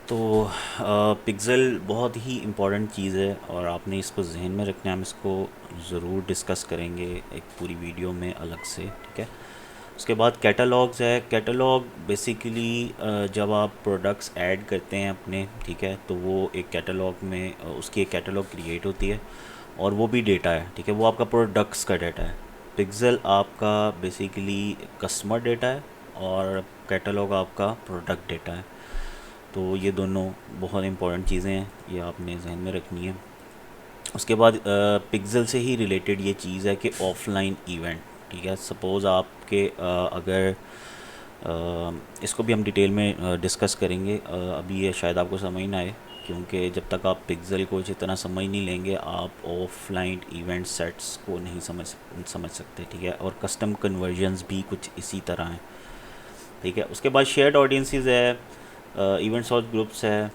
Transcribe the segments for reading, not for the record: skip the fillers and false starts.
तो पिक्सल बहुत ही इम्पॉर्टेंट चीज़ है और आपने इसको जहन में रखना है। हम इसको ज़रूर डिस्कस करेंगे एक पूरी वीडियो में अलग से, ठीक है। उसके बाद कैटलॉग्स है। कैटलॉग बेसिकली जब आप प्रोडक्ट्स ऐड करते हैं अपने, ठीक है, तो वो एक कैटलॉग में उसकी एक कैटलॉग क्रिएट होती है और वो भी डेटा है, ठीक है। वो आपका प्रोडक्ट्स का डेटा है। पिक्सल आपका बेसिकली कस्टमर डेटा है और कैटलॉग आपका प्रोडक्ट डेटा है। तो ये दोनों बहुत इंपॉर्टेंट चीज़ें हैं, ये आपने जहन में रखनी है। उसके बाद पिक्सल से ही रिलेटेड ये चीज़ है कि ऑफलाइन इवेंट, ठीक है। सपोज़ आपके अगर इसको भी हम डिटेल में डिस्कस करेंगे। अभी ये शायद आपको समझ ना आए, क्योंकि जब तक आप पिक्सल को इतना समझ नहीं लेंगे आप ऑफलाइन इवेंट सेट्स को नहीं समझ सकते, ठीक है। और कस्टम कन्वर्जन्स भी कुछ इसी तरह हैं, ठीक है। उसके बाद शेयर्ड ऑडियंसेस है, इवेंट्स और ग्रुप्स है।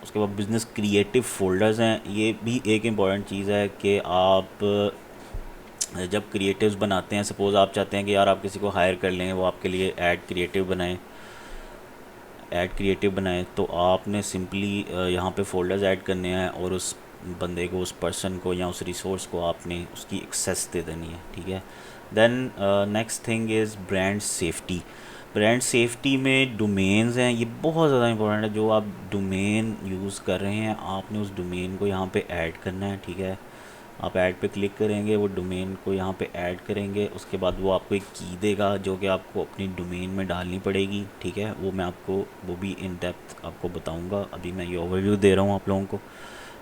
उसके बाद बिजनेस क्रिएटिव फोल्डर्स हैं। ये भी एक इम्पॉर्टेंट चीज़ है कि आप जब क्रिएटिव्स बनाते हैं, सपोज़ आप चाहते हैं कि यार आप किसी को हायर कर लें, वो आपके लिए ऐड क्रिएटिव बनाएं, तो आपने सिंपली यहाँ पे फोल्डर्स ऐड करने हैं और उस बंदे को, उस पर्सन को या उस रिसोर्स को आपने उसकी एक्सेस दे देनी है, ठीक है। Then next thing is brand safety. Brand safety में डोमेन्स हैं, ये बहुत ज़्यादा इंपॉर्टेंट है। जो आप डोमेन यूज़ कर रहे हैं आपने उस डोमेन को यहाँ पे ऐड करना है, ठीक है। आप ऐड पे क्लिक करेंगे, वो डोमेन को यहाँ पे ऐड करेंगे, उसके बाद वो आपको एक की देगा जो कि आपको अपनी डोमेन में डालनी पड़ेगी, ठीक है। वो मैं आपको वो भी इन डेप्थ आपको बताऊँगा, अभी मैं ये ओवरव्यू दे रहा हूँ आप लोगों को,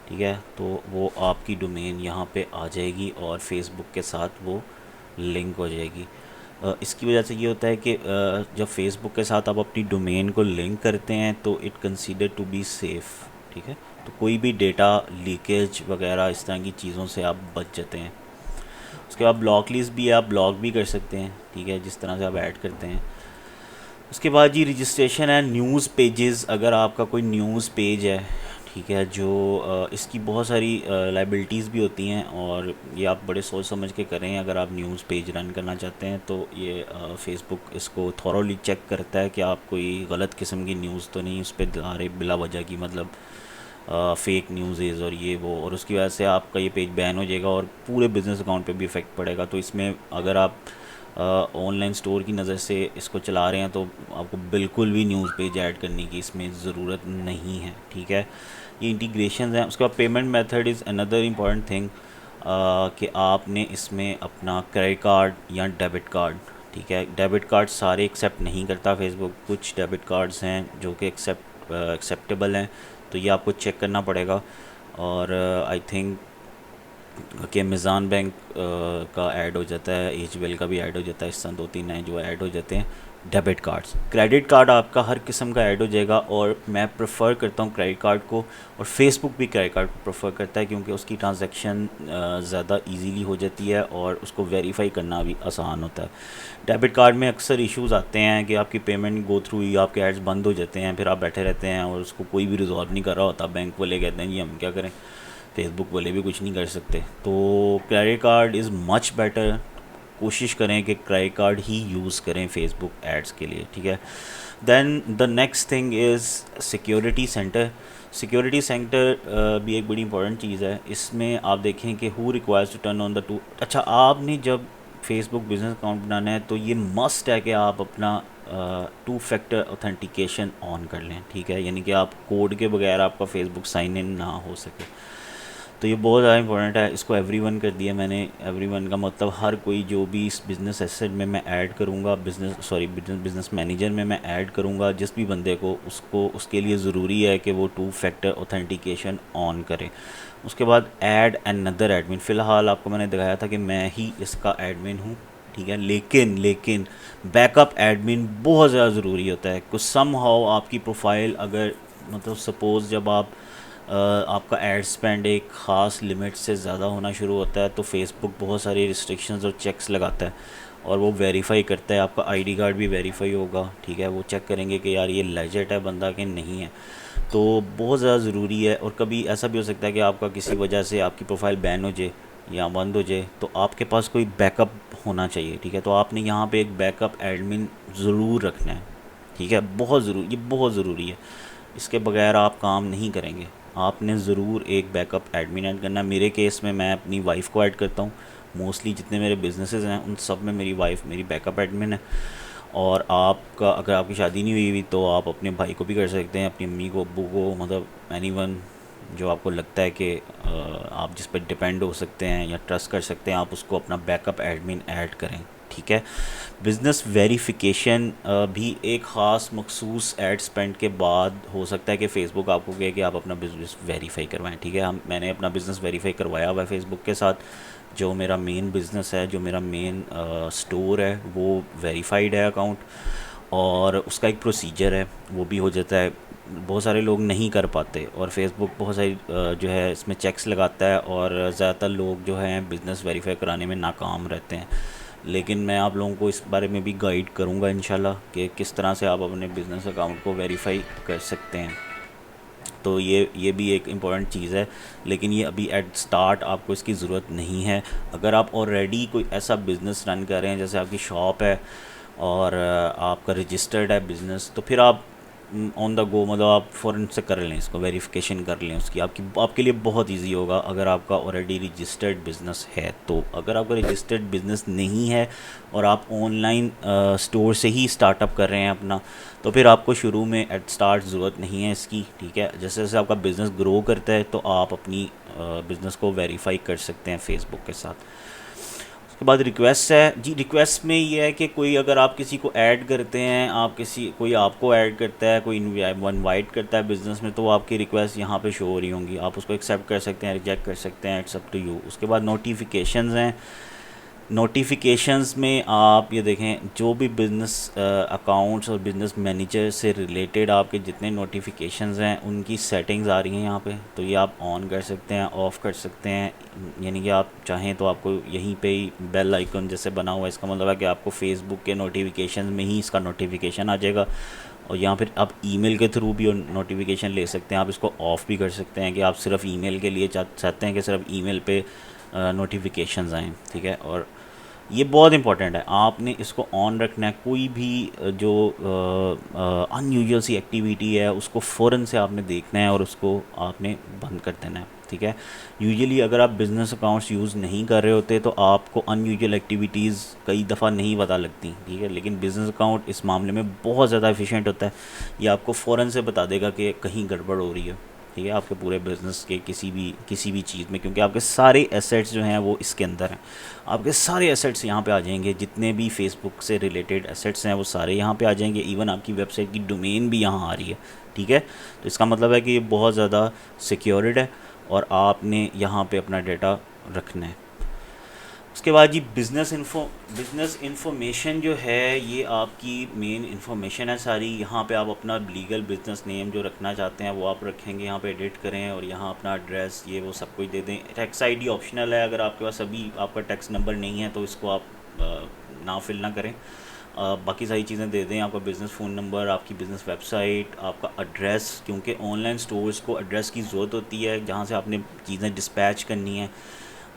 ठीक है। तो वो आपकी डोमेन यहाँ पे आ जाएगी और फेसबुक के साथ वो लिंक हो जाएगी। इसकी वजह से ये होता है कि जब फेसबुक के साथ आप अपनी डोमेन को लिंक करते हैं तो it consider to be safe, ठीक है। तो कोई भी डेटा लीकेज वगैरह इस तरह की चीज़ों से आप बच जाते हैं। उसके बाद ब्लॉक लिस्ट भी है, आप ब्लॉक भी कर सकते हैं, ठीक है, जिस तरह से आप ऐड करते हैं। उसके बाद जी रजिस्ट्रेशन है, न्यूज़ पेजेस। अगर आपका कोई न्यूज़ पेज है, ठीक है, जो इसकी बहुत सारी लाइबिलिटीज़ भी होती हैं और ये आप बड़े सोच समझ के करें। अगर आप न्यूज़ पेज रन करना चाहते हैं तो ये फेसबुक इसको थॉरोली चेक करता है कि आप कोई गलत किस्म की न्यूज़ तो नहीं उस पर ला रहे बिला वजह की, मतलब फेक न्यूज़ और ये वो, और उसकी वजह से आपका ये पेज बैन हो जाएगा और पूरे बिज़नेस अकाउंट पे भी इफ़ेक्ट पड़ेगा। तो इसमें अगर आप ऑनलाइन स्टोर की नज़र से इसको चला रहे हैं तो आपको बिल्कुल भी न्यूज़ पेज ऐड करने की इसमें ज़रूरत नहीं है, ठीक है। ये इंटीग्रेशन हैं। उसके बाद payment method is another important thing, कि आपने इसमें अपना क्रेडिट कार्ड या डेबिट कार्ड, ठीक है। डेबिट कार्ड सारे एक्सेप्ट नहीं करता फेसबुक, कुछ डेबिट कार्ड्स हैं जो कि एक्सेप्टेबल हैं, तो ये आपको चेक करना पड़ेगा। और आई थिंक कि अमेज़ॉन बैंक का ऐड हो जाता है, एच का भी ऐड हो जाता है, इस तरह दो तीन हैं जो ऐड हो जाते हैं डेबिट कार्ड्स। क्रेडिट कार्ड आपका हर किस्म का ऐड हो जाएगा और मैं प्रेफर करता हूँ क्रेडिट कार्ड को, और फेसबुक भी क्रेडिट कार्ड को प्रेफर करता है क्योंकि उसकी ट्रांजैक्शन ज़्यादा इजीली हो जाती है और उसको वेरीफाई करना भी आसान होता है। डेबिट कार्ड में अक्सर इश्यूज़ आते हैं कि आपकी पेमेंट गो थ्रू ही आपके एड्स बंद हो जाते हैं, फिर आप बैठे रहते हैं और उसको कोई भी रिजॉल्व नहीं कर रहा होता। बैंक वाले कहते हैं जी हम क्या करें, फेसबुक वाले भी कुछ नहीं कर सकते। तो credit card is much better. कोशिश करें कि क्रेडिट कार्ड ही यूज़ करें फेसबुक एड्स के लिए, ठीक है। Then the next thing is security centre. Security centre भी एक बड़ी इंपॉर्टेंट चीज़ है। इसमें आप देखें कि who requires to turn on the two, अच्छा आपने जब फेसबुक बिजनेस अकाउंट बनाना है तो ये मस्ट है कि आप अपना टू फैक्टर ऑथेंटिकेशन ऑन कर लें, ठीक है। यानी कि आप कोड के बगैर आपका फेसबुक साइन इन ना हो सके। तो ये बहुत ज़्यादा इंपॉर्टेंट है, इसको एवरीवन कर दिया मैंने। एवरीवन का मतलब हर कोई जो भी इस बिज़नेस एसेट में मैं ऐड करूँगा, बिज़नेस मैनेजर में मैं ऐड करूँगा, जिस भी बंदे को, उसको उसके लिए ज़रूरी है कि वो टू फैक्टर ऑथेंटिकेशन ऑन करे। उसके बाद ऐड अनदर एडमिन। फ़िलहाल आपको मैंने दिखाया था कि मैं ही इसका एडमिन हूँ, ठीक है। लेकिन बैकअप एडमिन बहुत ज़्यादा ज़रूरी होता है। कुछ सम हाउ आपकी प्रोफाइल अगर, मतलब सपोज़ जब आपका एड स्पेंड एक ख़ास लिमिट से ज़्यादा होना शुरू होता है तो फेसबुक बहुत सारी रिस्ट्रिक्शंस और चेक्स लगाता है और वो वेरीफाई करता है। आपका आईडी कार्ड भी वेरीफाई होगा, ठीक है। वो चेक करेंगे कि यार ये लेजिट है बंदा कि नहीं है। तो बहुत ज़्यादा ज़रूरी है। और कभी ऐसा भी हो सकता है कि आपका किसी वजह से आपकी प्रोफाइल बैन हो जाए या बंद हो जाए, तो आपके पास कोई बैकअप होना चाहिए, ठीक है। तो आपने यहाँ पे एक बैकअप एडमिन ज़रूर रखना है, ठीक है। बहुत ज़रूरी, ये बहुत ज़रूरी है। इसके बगैर आप काम नहीं करेंगे। आपने ज़रूर एक बैकअप एडमिन ऐड करना। मेरे केस में मैं अपनी वाइफ को ऐड करता हूँ। मोस्टली जितने मेरे बिजनेसेस हैं उन सब में मेरी वाइफ मेरी बैकअप एडमिन है। और आपका अगर आपकी शादी नहीं हुई हुई तो आप अपने भाई को भी कर सकते हैं, अपनी अम्मी को, अब्बू को, मतलब एनीवन जो आपको लगता है कि आप जिस पर डिपेंड हो सकते हैं या ट्रस्ट कर सकते हैं, आप उसको अपना बैकअप एडमिन ऐड करें। ठीक है। बिज़नेस वेरिफिकेशन भी एक ख़ास मखसूस एड स्पेंड के बाद हो सकता है कि फ़ेसबुक आपको कहे कि आप अपना बिज़नेस वेरीफाई करवाएं। ठीक है। मैंने अपना बिज़नेस वेरीफाई करवाया हुआ है फ़ेसबुक के साथ। जो मेरा मेन बिज़नेस है, जो मेरा मेन स्टोर है, वो वेरीफाइड है अकाउंट, और उसका एक प्रोसीजर है, वो भी हो जाता है। बहुत सारे लोग नहीं कर पाते और फेसबुक बहुत सारी जो है इसमें चेक्स लगाता है, और ज़्यादातर लोग जो हैं बिज़नेस वेरीफाई कराने में नाकाम रहते हैं। लेकिन मैं आप लोगों को इस बारे में भी गाइड करूँगा इंशाल्लाह कि किस तरह से आप अपने बिज़नेस अकाउंट को वेरीफाई कर सकते हैं। तो ये भी एक इम्पॉर्टेंट चीज़ है, लेकिन ये अभी एट स्टार्ट आपको इसकी ज़रूरत नहीं है। अगर आप ऑलरेडी कोई ऐसा बिज़नेस रन कर रहे हैं, जैसे आपकी शॉप है और आपका रजिस्टर्ड है बिज़नेस, तो फिर आप ऑन द गो, मतलब आप फ़ौरन से कर लें, इसको वेरिफिकेशन कर लें उसकी। आपके लिए बहुत इजी होगा अगर आपका ऑलरेडी रजिस्टर्ड बिज़नेस है। तो अगर आपका रजिस्टर्ड बिज़नेस नहीं है और आप ऑनलाइन स्टोर से ही स्टार्टअप कर रहे हैं अपना, तो फिर आपको शुरू में एट स्टार्ट ज़रूरत नहीं है इसकी। ठीक है। जैसे जैसे आपका बिज़नेस ग्रो करता है तो आप अपनी बिज़नेस को वेरीफाई कर सकते हैं फ़ेसबुक के साथ। उसके बाद रिक्वेस्ट है जी। रिक्वेस्ट में ये है कि कोई अगर आप किसी को ऐड करते हैं, कोई आपको ऐड करता है, कोई इनवाइट करता है बिज़नेस में, तो वो आपकी रिक्वेस्ट यहाँ पे शो हो रही होंगी। आप उसको एक्सेप्ट कर सकते हैं, रिजेक्ट कर सकते हैं, इट्स अप टू यू। उसके बाद नोटिफिकेशंस हैं। नोटिफिकेशंस में आप ये देखें, जो भी बिज़नेस अकाउंट्स और बिज़नेस मैनेजर से रिलेटेड आपके जितने नोटिफिकेशंस हैं उनकी सेटिंग्स आ रही हैं यहाँ पे। तो ये आप ऑन कर सकते हैं, ऑफ़ कर सकते हैं। यानी कि आप चाहें तो आपको यहीं पे ही बेल आइकन जैसे बना हुआ है, इसका मतलब है कि आपको फेसबुक के नोटिफिकेशन में ही इसका नोटिफिकेशन आ जाएगा। और यहाँ फिर आप ईमेल के थ्रू भी नोटिफिकेशन ले सकते हैं। आप इसको ऑफ़ भी कर सकते हैं कि आप सिर्फ ईमेल के लिए चाहते हैं कि सिर्फ ईमेल पे नोटिफिकेशंस आएँ। ठीक है। और ये बहुत इंपॉर्टेंट है, आपने इसको ऑन रखना है। कोई भी जो अनयूजुअल सी एक्टिविटी है उसको फ़ौरन से आपने देखना है और उसको आपने बंद कर देना है। ठीक है। यूजुअली अगर आप बिज़नेस अकाउंट्स यूज़ नहीं कर रहे होते तो आपको अनयूजुअल एक्टिविटीज़ कई दफ़ा नहीं पता लगती। ठीक है। लेकिन बिज़नेस अकाउंट इस मामले में बहुत ज़्यादा एफिशिएंट होता है। ये आपको फ़ौरन से बता देगा कि कहीं गड़बड़ हो रही है। ठीक है। आपके पूरे बिज़नेस के किसी भी चीज़ में, क्योंकि आपके सारे एसेट्स जो हैं वो इसके अंदर हैं। आपके सारे एसेट्स यहाँ पे आ जाएंगे, जितने भी फेसबुक से रिलेटेड एसेट्स हैं वो सारे यहाँ पे आ जाएंगे। इवन आपकी वेबसाइट की डोमेन भी यहाँ आ रही है। ठीक है। तो इसका मतलब है कि ये बहुत ज़्यादा सिक्योर्ड है और आपने यहाँ पे अपना डेटा रखना है। उसके बाद जी बिज़नेस इन्फॉर्मेशन जो है ये आपकी मेन इन्फॉर्मेशन है सारी। यहाँ पे आप अपना लीगल बिज़नेस नेम जो रखना चाहते हैं वो आप रखेंगे, यहाँ पे एडिट करें और यहाँ अपना एड्रेस ये वो सब कुछ दे दें। टैक्स आईडी ऑप्शनल है, अगर आपके पास अभी आपका टैक्स नंबर नहीं है तो इसको आप ना फिल ना करें। बाकी सारी चीज़ें दे दें, आपका बिज़नेस फ़ोन नंबर, आपकी बिज़नेस वेबसाइट, आपका एड्रेस, क्योंकि ऑनलाइन स्टोर्स को एड्रेस की ज़रूरत होती है जहाँ से आपने चीज़ें डिस्पैच करनी है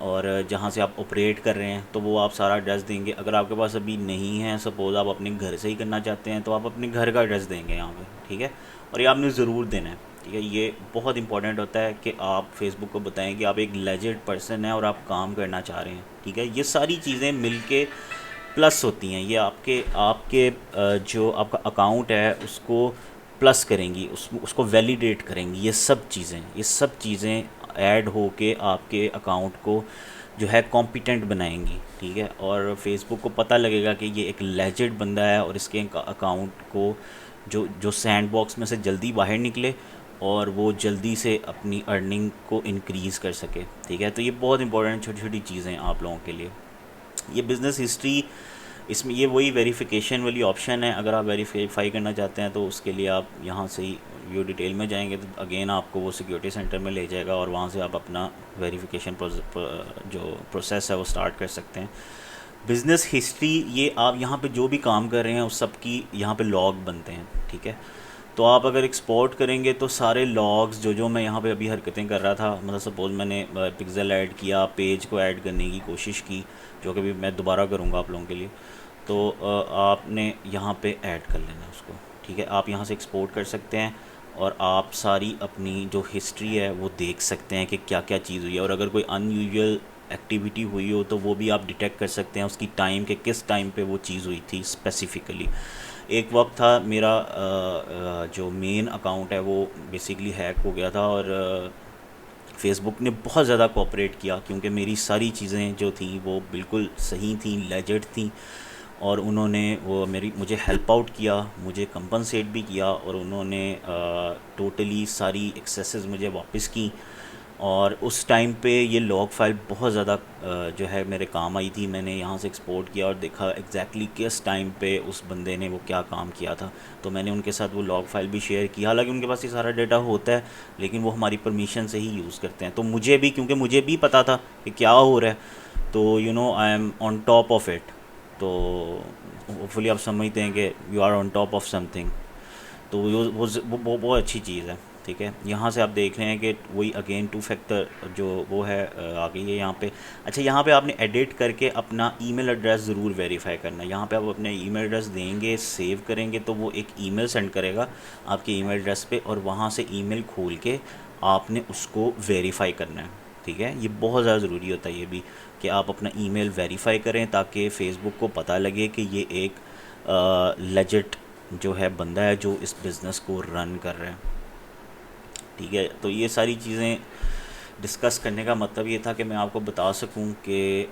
और जहाँ से आप ऑपरेट कर रहे हैं, तो वो आप सारा एड्रेस देंगे। अगर आपके पास अभी नहीं है, सपोज़ आप अपने घर से ही करना चाहते हैं, तो आप अपने घर का एड्रेस देंगे यहाँ पे। ठीक है। और ये आपने ज़रूर देना है। ठीक है। ये बहुत इंपॉर्टेंट होता है कि आप फेसबुक को बताएं कि आप एक लेजिट पर्सन हैं और आप काम करना चाह रहे हैं। ठीक है। ये सारी चीज़ें मिल के प्लस होती हैं। ये आपके आपके जो आपका अकाउंट है उसको प्लस करेंगी, उसको वैलिडेट करेंगी। ये सब चीज़ें ऐड हो के आपके अकाउंट को जो है कॉम्पिटेंट बनाएंगी। ठीक है। और फेसबुक को पता लगेगा कि ये एक लेजिट बंदा है और इसके अकाउंट को जो सैंड बॉक्स में से जल्दी बाहर निकले और वो जल्दी से अपनी अर्निंग को इंक्रीज़ कर सके। ठीक है। तो ये बहुत इंपॉर्टेंट छोटी छोटी चीज़ें हैं आप लोगों के लिए। ये बिज़नेस हिस्ट्री, इसमें ये वही वेरिफिकेशन वाली ऑप्शन है। अगर आप वेरीफाई करना चाहते हैं तो उसके लिए आप यहाँ से ही व्यू डिटेल में जाएंगे तो अगेन आपको वो सिक्योरिटी सेंटर में ले जाएगा और वहाँ से आप अपना वेरिफिकेशन जो प्रोसेस है वो स्टार्ट कर सकते हैं। बिज़नेस हिस्ट्री, ये आप यहाँ पे जो भी काम कर रहे हैं उस सब की यहाँ पे लॉग बनते हैं। ठीक है। तो आप अगर एक्सपोर्ट करेंगे तो सारे लॉग्स जो मैं यहाँ पे अभी हरकतें कर रहा था, मतलब सपोज़ मैंने पिक्सल ऐड किया, पेज को ऐड करने की कोशिश की, जो कि भी मैं दोबारा करूँगा आप लोगों के लिए, तो आपने यहाँ पे ऐड कर लेना उसको। ठीक है। आप यहाँ से एक्सपोर्ट कर सकते हैं और आप सारी अपनी जो हिस्ट्री है वो देख सकते हैं कि क्या क्या चीज़ हुई है, और अगर कोई अनयूजुअल एक्टिविटी हुई हो तो वो भी आप डिटेक्ट कर सकते हैं उसकी टाइम के किस टाइम पे वो चीज़ हुई थी स्पेसिफ़िकली। एक वक्त था मेरा जो मेन अकाउंट है वो बेसिकली हैक हो गया था, और फेसबुक ने बहुत ज़्यादा कोऑपरेट किया क्योंकि मेरी सारी चीज़ें जो थी वो बिल्कुल सही थी, लेजिट थी, और उन्होंने वो मेरी मुझे हेल्प आउट किया, मुझे कंपनसेट भी किया, और उन्होंने टोटली सारी एक्सेसेस मुझे वापस की। और उस टाइम पे ये लॉग फाइल बहुत ज़्यादा जो है मेरे काम आई थी। मैंने यहाँ से एक्सपोर्ट किया और देखा एग्जैक्टली किस टाइम पे उस बंदे ने वो क्या काम किया था, तो मैंने उनके साथ वो लॉग फाइल भी शेयर किया। हालांकि उनके पास ये सारा डेटा होता है लेकिन वो हमारी परमिशन से ही यूज़ करते हैं, तो मुझे भी, क्योंकि मुझे भी पता था कि क्या हो रहा है, तो I am on top of it. तो होपफुली आप समझते हैं कि you are on top of something, तो वो बहुत अच्छी चीज़ है। ठीक है, यहाँ से आप देख रहे हैं कि वही अगेन टू फैक्टर जो वो है आ गई है यहाँ पे। अच्छा, यहाँ पे आपने एडिट करके अपना ईमेल एड्रेस ज़रूर वेरीफाई करना है। यहाँ पे आप अपने ईमेल एड्रेस देंगे, सेव करेंगे, तो वो एक ईमेल सेंड करेगा आपके ईमेल एड्रेस पे, और वहाँ से ईमेल खोल के आपने उसको वेरीफाई करना है। ठीक है, ये बहुत ज़्यादा ज़रूरी होता है ये भी, कि आप अपना ईमेल वेरीफाई करें ताकि फ़ेसबुक को पता लगे कि ये एक लेजिट जो है बंदा है जो इस बिज़नेस को रन कर रहा है। ठीक है, तो ये सारी चीज़ें डिस्कस करने का मतलब ये था कि मैं आपको बता सकूं कि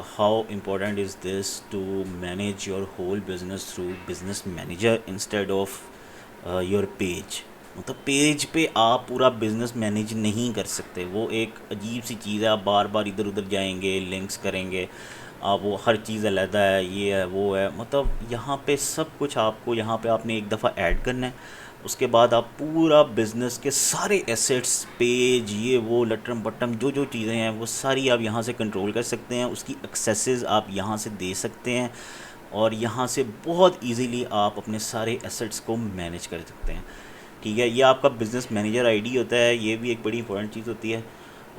how important is this to manage your whole business through business manager instead of your page. मतलब पेज पे आप पूरा बिज़नेस मैनेज नहीं कर सकते, वो एक अजीब सी चीज़ है। आप बार बार इधर उधर जाएंगे, लिंक्स करेंगे, आप वो हर चीज़ अलग है, ये है वो है, मतलब यहाँ पे सब कुछ आपको यहाँ पे आपने एक दफ़ा ऐड करना है। उसके बाद आप पूरा बिज़नेस के सारे एसेट्स, पेज, ये वो लटरम बटम जो जो चीज़ें हैं वो सारी आप यहाँ से कंट्रोल कर सकते हैं, उसकी एक्सेसेस आप यहाँ से दे सकते हैं, और यहाँ से बहुत इजीली आप अपने सारे एसेट्स को मैनेज कर सकते हैं। ठीक है, ये आपका बिज़नेस मैनेजर आईडी होता है, ये भी एक बड़ी इंपॉर्टेंट चीज़ होती है।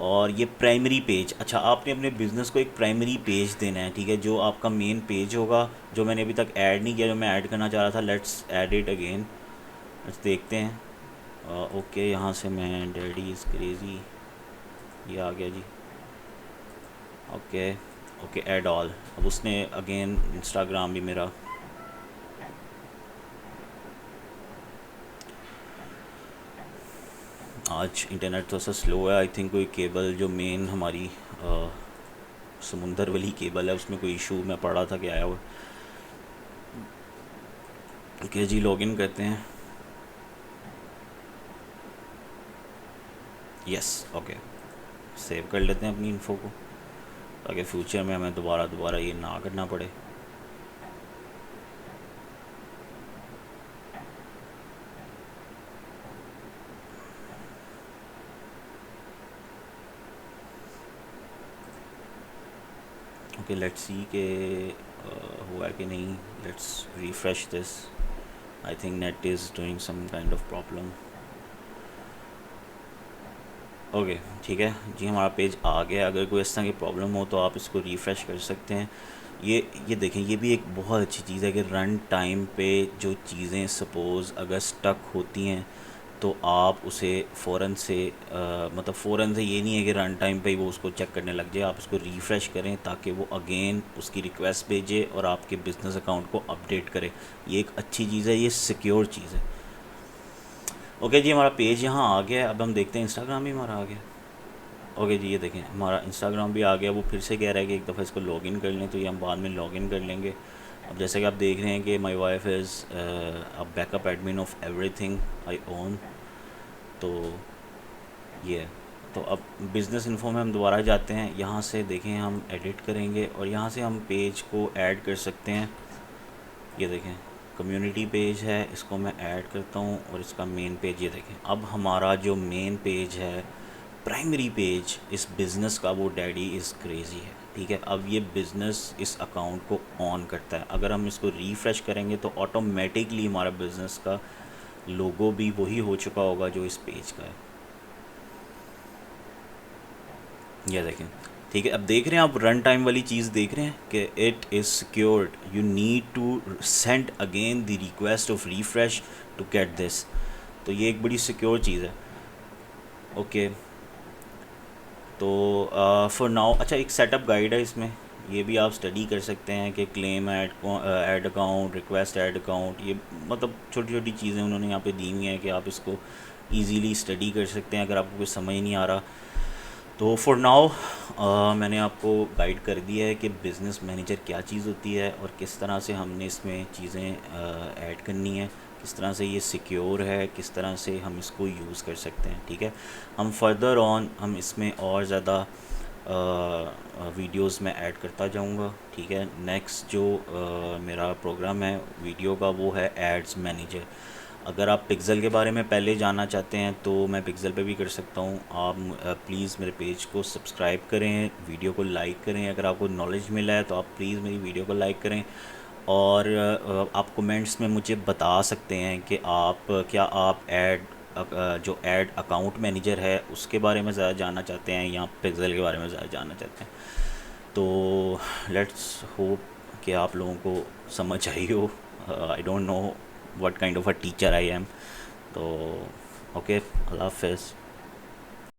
और ये प्राइमरी पेज, अच्छा आपने अपने बिज़नेस को एक प्राइमरी पेज देना है। ठीक है, जो आपका मेन पेज होगा, जो मैंने अभी तक ऐड नहीं किया, जो मैं ऐड करना चाह रहा था, let's add it again. Let's देखते हैं। ओके, यहाँ से मैं डैडी इज़ क्रेज़ी, ये आ गया जी। Okay okay, add all. अब उसने अगेन इंस्टाग्राम भी मेरा, आज इंटरनेट थोड़ा सा स्लो है, आई थिंक कोई केबल जो मेन हमारी समुंदर वाली केबल है उसमें कोई इशू मैं पढ़ा था कि आया हुआ। ओके जी, लॉगिन करते हैं। यस, ओके, सेव कर लेते हैं अपनी इन्फो को ताकि फ्यूचर में हमें दोबारा दोबारा ये ना करना पड़े। ओके, लेट्स सी के हुआ कि नहीं। Let's refresh this. I think net is doing some kind of problem. Okay, ठीक है जी, हमारा पेज आ गया। अगर कोई इस तरह की प्रॉब्लम हो तो आप इसको रिफ़्रेश कर सकते हैं। ये देखें, ये भी एक बहुत अच्छी चीज़ है कि रन टाइम पे जो चीज़ें सपोज़ अगर स्टक होती हैं तो आप उसे फ़ौरन से मतलब फ़ौरन से, ये नहीं है कि रन टाइम पे ही वो उसको चेक करने लग जाए। आप उसको रिफ़्रेश करें ताकि वो अगेन उसकी रिक्वेस्ट भेजे और आपके बिज़नेस अकाउंट को अपडेट करे। ये एक अच्छी चीज़ है, ये सिक्योर चीज़ है। ओके जी, हमारा पेज यहाँ आ गया है। अब हम देखते हैं इंस्टाग्राम भी हमारा आ गया। ओके जी, ये देखें हमारा इंस्टाग्राम भी आ गया। वो फिर से कह रहा है कि एक दफ़ा इसको लॉगिन कर लें, तो ये हम बाद में लॉगिन कर लेंगे। अब जैसे कि आप देख रहे हैं कि my wife is a backup admin of everything I own. तो ये है। तो अब बिज़नेस इन्फो में हम दोबारा जाते हैं। यहाँ से देखें हम एडिट करेंगे और यहाँ से हम पेज को ऐड कर सकते हैं। ये देखें कम्युनिटी पेज है, इसको मैं ऐड करता हूँ और इसका मेन पेज ये देखें। अब हमारा जो मेन पेज है, प्राइमरी पेज इस बिज़नेस का, वो डैडी इज़ क्रेज़ी है। ठीक है, अब ये बिज़नेस इस अकाउंट को ऑन करता है। अगर हम इसको रिफ़्रेश करेंगे तो ऑटोमेटिकली हमारा बिज़नेस का लोगो भी वही हो चुका होगा जो इस पेज का है। ये देखें, ठीक है। अब देख रहे हैं आप रन टाइम वाली चीज़ देख रहे हैं कि it is secured, you need to send again the request of refresh to get this. तो ये एक बड़ी सिक्योर चीज़ है। ओके, तो फॉर नाउ अच्छा एक सेटअप गाइड है इसमें, ये भी आप स्टडी कर सकते हैं कि claim add account, request add account, ये मतलब छोटी छोटी चीज़ें उन्होंने यहाँ पे दी हुई हैं कि आप इसको इजीली स्टडी कर सकते हैं अगर आपको कुछ समझ नहीं आ रहा। तो फॉर नाउ मैंने आपको गाइड कर दिया है कि बिज़नेस मैनेजर क्या चीज़ होती है और किस तरह से हमने इसमें चीज़ें ऐड करनी है, किस तरह से ये सिक्योर है, किस तरह से हम इसको यूज़ कर सकते हैं। ठीक है, हम फर्दर ऑन हम इसमें और ज़्यादा वीडियोस में ऐड करता जाऊंगा। ठीक है, नेक्स्ट जो मेरा प्रोग्राम है वीडियो का वो है एड्स मैनेजर। अगर आप पिक्सल के बारे में पहले जानना चाहते हैं तो मैं पिक्सल पे भी कर सकता हूँ। आप प्लीज़ मेरे पेज को सब्सक्राइब करें, वीडियो को लाइक करें। अगर आपको नॉलेज मिला है तो आप प्लीज़ मेरी वीडियो को लाइक करें, और आप कमेंट्स में मुझे बता सकते हैं कि आप क्या आप जो ऐड अकाउंट मैनेजर है उसके बारे में ज़्यादा जानना चाहते हैं या पिक्सल के बारे में ज़्यादा जानना चाहते हैं। तो लेट्स होप कि आप लोगों को समझ आई हो। I don't know what kind of a teacher I am. तो ओके, अल्लाह हाफ़िज़।